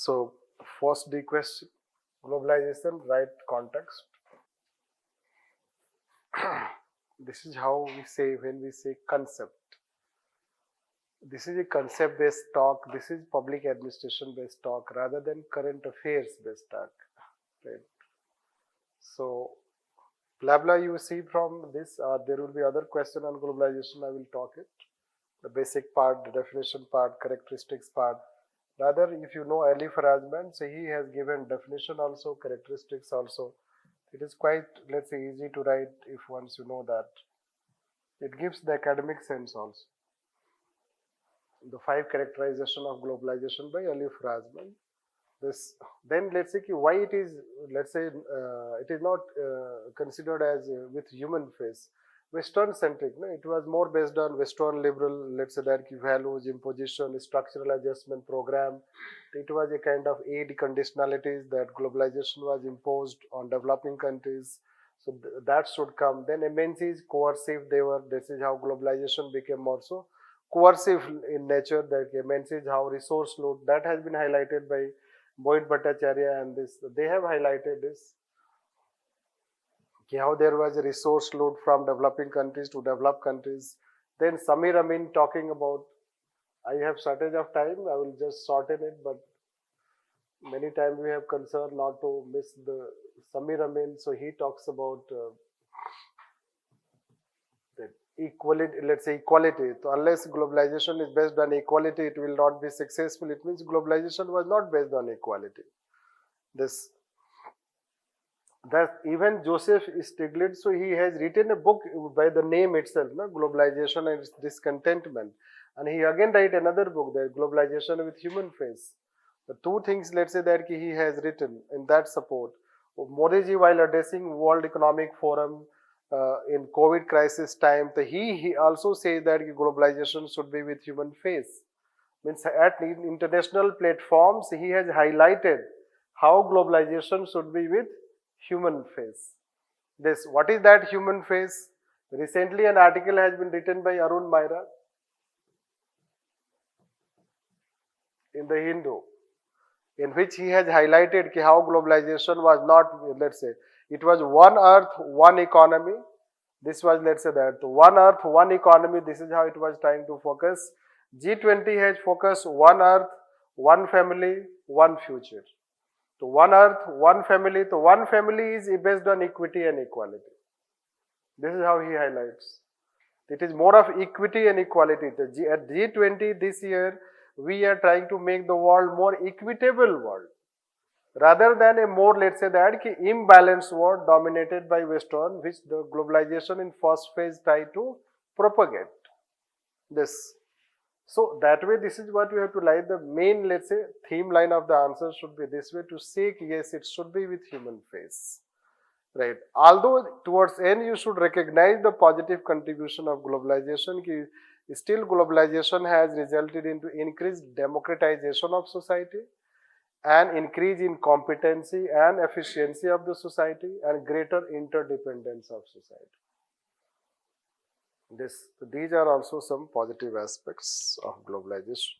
So first D question, globalization, right context. This is how we say when we say concept. This is a concept based talk, this is public administration based talk rather than current affairs based talk. Right. So blah blah you see from this, there will be other question on globalization, I will talk it. The basic part, the definition part, characteristics part. Rather, if you know early Farazman, so he has given definition also, characteristics also. It is quite, let's say, easy to write if once you know that. It gives the academic sense also. The 5 characterization of globalization by Ali Farazman. This, then let's say why it is, let's say it is not considered as with human face. Western centric, no? It was more based on Western liberal, let's say that values, imposition, structural adjustment program. It was a kind of aid conditionalities that globalization was imposed on developing countries. So that should come. Then MNCs coercive, they were, this is how globalization became more so coercive in nature, that MNCs how resource load, that has been highlighted by Boyd Bhattacharya, and this, they have highlighted this. How there was a resource load from developing countries to developed countries. Then Samir Amin talking about, I have shortage of time, I will just shorten it, but many times we have concern not to miss the Samir Amin. So he talks about equality, let's say equality. So unless globalization is based on equality, it will not be successful. It means globalization was not based on equality. This, that even Joseph Stiglitz, so he has written a book by the name itself, no? Globalization and Discontentment, and he again write another book, that Globalization with Human Face. The two things, let's say, that he has written in that support. Modi ji, while addressing World Economic Forum in COVID crisis time, he also says that globalization should be with human face. Means at international platforms, he has highlighted how globalization should be with human face. This, what is that human face? Recently an article has been written by Arun Maira in the Hindu, in which he has highlighted how globalization was not, let's say, it was one earth, one economy. This was, let's say, that one earth, one economy. This is how it was trying to focus. G20 has focused one earth, one family, one future. So one earth, one family. So one family is based on equity and equality. This is how he highlights. It is more of equity and equality. At G20 this year, we are trying to make the world more equitable world, rather than a more, let's say that, imbalanced world dominated by Western, which the globalization in first phase tried to propagate. This. So that way, this is what we have to like. The main, let's say, theme line of the answer should be this way, to say, yes, it should be with human face. Right. Although towards end, you should recognize the positive contribution of globalization. Still, globalization has resulted into increased democratization of society, and increase in competency and efficiency of the society, and greater interdependence of society. These are also some positive aspects of globalization.